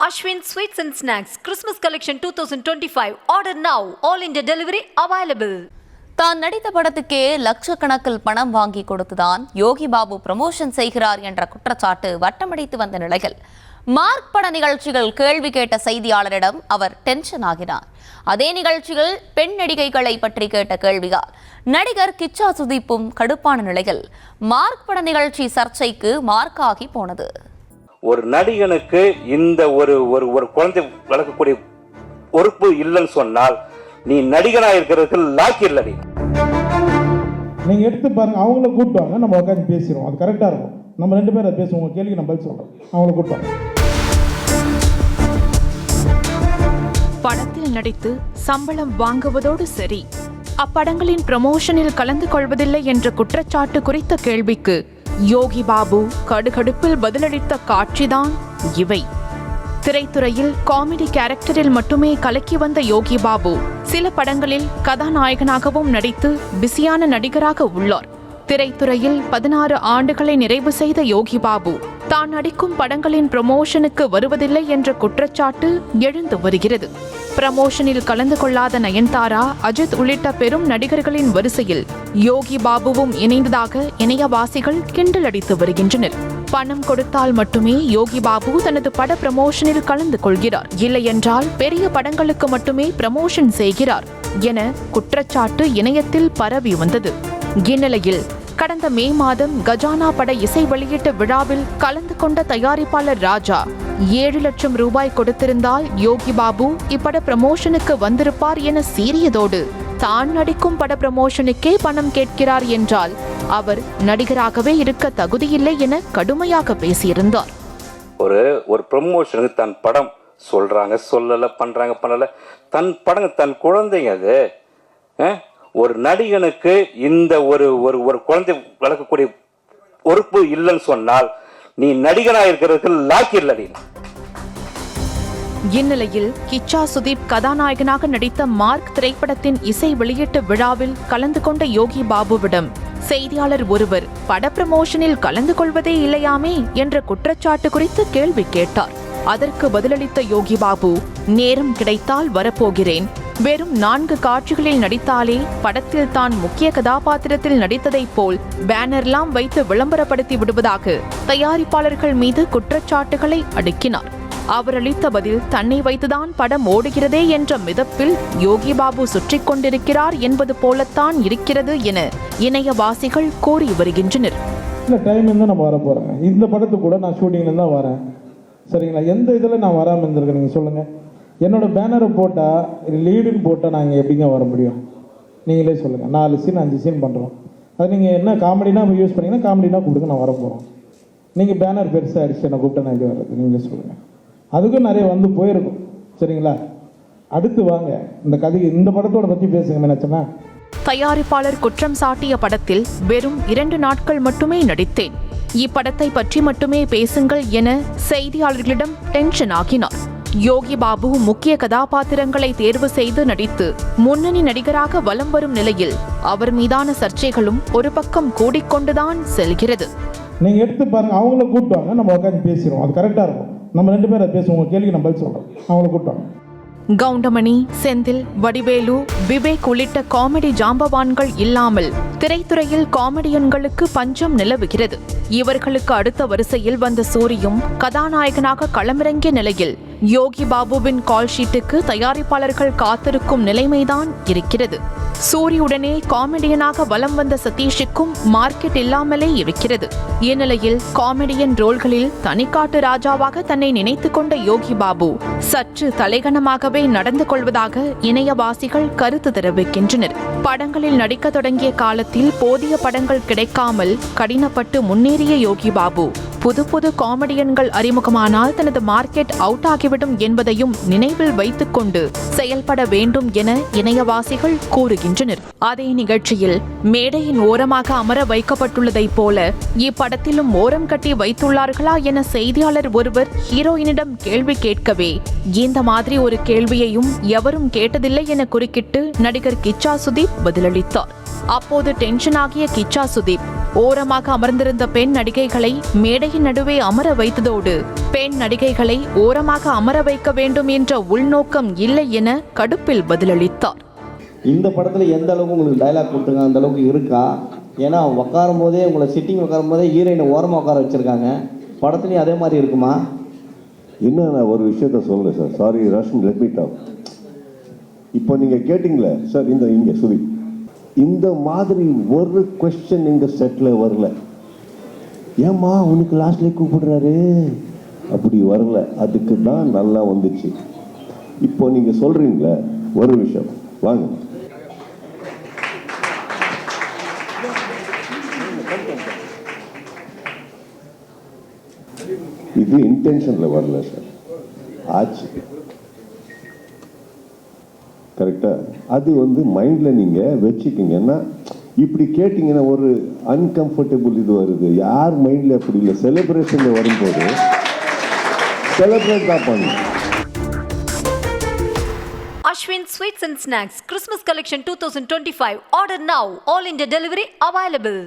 Ashwin Sweets and Snacks Christmas Collection 2025. Order now. All India delivery available. தான் நடித்த படத்துக்கே லட்சக்கணக்கில் பணம் வாங்கி கொடுத்துதான் யோகி பாபு ப்ரமோஷன் செய்கிறார் என்ற குற்றச்சாட்டு வட்டமடித்து வந்த நிலையில் மார்க் பட நிகழ்ச்சிகள் கேள்வி கேட்ட செய்தியாளரிடம் அவர் டென்ஷன் ஆகினார். அதே நிகழ்ச்சியில் பெண் நடிகைகளை பற்றி கேட்ட கேள்வியால் நடிகர் கிச்சா சுதீப்பும் கடுப்பான நிலையில் மார்க் பட நிகழ்ச்சி சர்ச்சைக்கு மார்க்காகி போனது. ஒரு நடிகனுக்கு இந்த ஒரு குழந்தை வளர்க்கக்கூடிய பொறுப்பு இல்லைன்னு சொன்னால் நீ நடிகனா இருக்கிறதுக்கு லாக்கி இல்லை. நீங்க எடுத்து பாருங்க, அவங்கள கூப்பிட்டாங்க, நம்ம உட்காந்து பேசிடுவோம், அது கரெக்டா இருக்கும். நம்ம ரெண்டு பேரும் பேசுவோம், உங்க கேள்விக்கு நம்ம பதில் சொல்றோம். அவங்கள கூப்பிட்டாங்க. படத்தில் நடித்து சம்பளம் வாங்குவதோடு சரி, அப்படங்களின் ப்ரமோஷனில் கலந்து கொள்வதில்லை என்ற குற்றச்சாட்டு குறித்த கேள்விக்கு யோகி பாபு கடுகடுப்பில் பதிலளித்த காட்சிதான் இவை. திரைத்துறையில் காமெடி கேரக்டரில் மட்டுமே கலக்கி வந்த யோகி பாபு சில படங்களில் கதாநாயகனாகவும் நடித்து பிஸியான நடிகராக உள்ளார். திரைத்துறையில் 16 ஆண்டுகளை நிறைவு செய்த யோகி பாபு தான் நடிக்கும் படங்களின் ப்ரமோஷனுக்கு வருவதில்லை என்ற குற்றச்சாட்டு எழுந்து வருகிறது. ப்ரமோஷனில் கலந்து கொள்ளாத நயன்தாரா, அஜித் உள்ளிட்ட பெரும் நடிகர்களின் வரிசையில் யோகி பாபுவும் இணைந்ததாக இணையவாசிகள் கிண்டல் அடித்து வருகின்றனர். பணம் கொடுத்தால் மட்டுமே யோகி பாபு தனது பட ப்ரமோஷனில் கலந்து கொள்கிறார், இல்லையென்றால் பெரிய படங்களுக்கு மட்டுமே ப்ரமோஷன் செய்கிறார் என குற்றச்சாட்டு இணையத்தில் பரவி வந்தது. இந்நிலையில் கடந்த மே மாதம் கஜானா பட இசை வெளியீட்டு விழாவில் கலந்து கொண்ட தயாரிப்பாளர் ராஜா 7 லட்சம் ரூபாய் கொடுத்திருந்தால் யோகி பாபு இப்பட ப்ரமோஷனுக்கு வந்திருப்பார் என சீறியதோடு தான் நடிக்கும் பட ப்ரமோஷனுக்கே பணம் கேட்கிறார் என்றால் அவர் நடிகராகவே இருக்க தகுதியில்லை என கடுமையாக பேசியிருந்தார். ஒரு ப்ரமோஷனுக்கு தன் படம் சொல்றாங்க, சொல்லல, பண்ணல, தன் படம் தன் குழந்தைங்க. அது ஒரு நடிகனுக்கு இந்த ஒரு குழந்தை வளர்க்கக்கூடிய பொறுப்பு இல்லைன்னு சொன்னால் நீ நடிகனா இருக்கிறதுக்கு லாக்கி இல்லை. இந்நிலையில் கிச்சா சுதீப் கதாநாயகனாக நடித்த மார்க் திரைப்படத்தின் இசை வெளியீட்டு விழாவில் கலந்து கொண்ட யோகி பாபுவிடம் செய்தியாளர் ஒருவர் பட ப்ரமோஷனில் கலந்து கொள்வதே இல்லையாமே என்ற குற்றச்சாட்டு குறித்து கேள்வி கேட்டார். அதற்கு பதிலளித்த யோகி பாபு, நேரம் கிடைத்தால் வரப்போகிறேன், வெறும் 4 காட்சிகளில் நடித்தாலே படத்தில் தான் முக்கிய கதாபாத்திரத்தில் நடித்ததைப் போல் பேனர்லாம் வைத்து விளம்பரப்படுத்தி விடுவதாக தயாரிப்பாளர்கள் மீது குற்றச்சாட்டுகளை அடுக்கினார். அவர் அளித்த பதில் தன்னை வைத்துதான் படம் ஓடுகிறதே என்ற மிதப்பில் யோகி பாபு சுற்றிக் கொண்டிருக்கிறார் என்பது போலத்தான் இருக்கிறது என இணையவாசிகள் கூறி வருகின்றனர். நான் வர போறேன், இந்த படத்து கூட நான் ஷூட்டிங்ல தான் வரேன், சரிங்களா? எந்த இதில் நான் வராமல் இருந்திருக்கேன் நீங்கள் சொல்லுங்கள். என்னோட பேனரை போட்டால், லீடுன்னு போட்டால் நாங்கள் எப்படிங்க வர முடியும்? நீங்களே சொல்லுங்கள். 4 சீன் 5 சீன் பண்ணுறோம், அது நீங்கள் என்ன காமெடினா யூஸ் பண்ணிங்கன்னா காமெடினா கூப்பிடுங்க, நான் வர போகிறோம். நீங்கள் பேனர் பெருசாக அடிச்சு என்னை கூப்பிட்டா நான் எப்படி வர்றது? நீங்களே சொல்லுங்கள். அதுக்கும் நிறைய வந்து போயிருக்கும், சரிங்களா? அடுத்து வாங்க, இந்த கதைக்கு இந்த படத்தோட பற்றி பேசுங்க நினைச்சேன்னா. தயாரிப்பாளர் குற்றம் சாட்டிய படத்தில் வெறும் 2 நாட்கள் மட்டுமே நடித்தேன், இப்படத்தை பற்றி மட்டுமே பேசுங்கள் என செய்தியாளர்களிடம் டென்ஷன் ஆகினார். யோகி பாபு முக்கிய கதாபாத்திரங்களை தேர்வு செய்து நடித்து முன்னணி நடிகராக வலம் வரும் நிலையில் அவர் மீதான சர்ச்சைகளும் ஒரு பக்கம் கூடிக்கொண்டுதான் செல்கிறது. நீங்க எடுத்து பாருங்க, அவங்கள கூப்பிட்டாங்க, நம்ம உட்காந்து பேசிடுவோம், அது கரெக்டா இருக்கும். நம்ம ரெண்டு பேரும் பேசுவோம், உங்க கேள்விக்கு நம்ம பதில் சொல்றோம். அவங்கள கூப்பிட்டாங்க. கவுண்டமணி, செந்தில், வடிவேலு, விவேக் உள்ளிட்ட காமெடி ஜாம்பவான்கள் இல்லாமல் திரைத்துறையில் காமெடியன்களுக்கு பஞ்சம் நிலவுகிறது. இவர்களுக்கு அடுத்த வரிசையில் வந்த சூரியும் கதாநாயகனாக களமிறங்கிய நிலையில் யோகி பாபுவின் கால் ஷீட்டுக்கு தயாரிப்பாளர்கள் காத்திருக்கும் நிலைமைதான் இருக்கிறது. சூரியுடனே காமெடியனாக வலம் வந்த சதீஷுக்கும் மார்க்கெட் இல்லாமலே இருக்கிறது. இந்நிலையில் காமெடியன் ரோல்களில் தனிக்காட்டு ராஜாவாக தன்னை நினைத்துக் கொண்ட யோகி பாபு சற்று தலைகணமாகவே நடந்து கொள்வதாக இணையவாசிகள் கருத்து தெரிவிக்கின்றனர். படங்களில் நடிக்க தொடங்கிய காலத்தில் போதிய படங்கள் கிடைக்காமல் கடினப்பட்டு முன்னேறிய யோகி பாபு புது காமெடியன்கள் அறிமுகமானால் தனது மார்க்கெட் அவுட் ஆகிவிடும் என்பதையும் நினைவில் வைத்துக் கொண்டு செயல்பட வேண்டும் என இணையவாசிகள் கூறுகின்றனர். அதே நிகழ்ச்சியில் மேடையின் ஓரமாக அமர வைக்கப்பட்டுள்ளதைப் போல இப்படத்திலும் ஓரம் கட்டி வைத்துள்ளார்களா என செய்தியாளர் ஒருவர் ஹீரோயினிடம் கேள்வி கேட்கவே இந்த மாதிரி ஒரு கேள்வியையும் எவரும் கேட்டதில்லை என குறுக்கிட்டு நடிகர் கிச்சா சுதீப் பதிலளித்தார். அப்போது டென்ஷன் ஆகிய கிச்சா சுதீப், ஓரமாக அமர்ந்திருந்த பெண் நடிகைகளை மேடையின் நடுவே அமர வைத்ததோடு பெண் நடிகைகளை ஓரமாக அமர வைக்க வேண்டும் என்ற உள்நோக்கம் இல்லை என கடுப்பில் பதிலளித்தார். இந்த படத்தில் எந்த அளவுக்கு உங்களுக்கு டைலாக் கொடுத்துருக்காங்க அந்த அளவுக்கு இருக்கா? ஏன்னா உட்காரும் போதே உங்களை சிட்டிங் உட்காரும் போதே ஹீரோயினை ஓரமாக உட்கார வச்சுருக்காங்க. படத்துலையும் அதே மாதிரி இருக்குமா? இன்னும் நான் ஒரு விஷயத்த சொல்கிறேன் sir. Sorry Roshan, let me talk. இப்போ நீங்கள் கேட்டிங்களே சார், இங்கே சுதி, இந்த மாதிரி ஒரு கொஸ்டின் எங்கள் செட்டில் வரல. ஏம்மா உனக்கு லாஸ்ட்லேயே கூப்பிடுறாரு அப்படி வரல. அதுக்கு தான் நல்லா வந்துச்சு. இப்போ நீங்கள் சொல்கிறீங்களே ஒரு விஷயம், வாங்க. இது இன்டென்ஷனில் வரல சார், ஆச்சு. கரெக்டாக அது மைண்டில் நீங்கள் வச்சுக்கிங்கன்னா, இப்படி கேட்டிங்கன்னா ஒரு அன்கம்ஃபர்டபுள் இது வருது. யார் மைண்டில் அப்படி இல்லை. செலிப்ரேஷனில் வரும்போது செலிப்ரேட் தான் பண்ணும். Ashwin Sweets and Snacks Christmas Collection 2025. Order now. All India delivery available.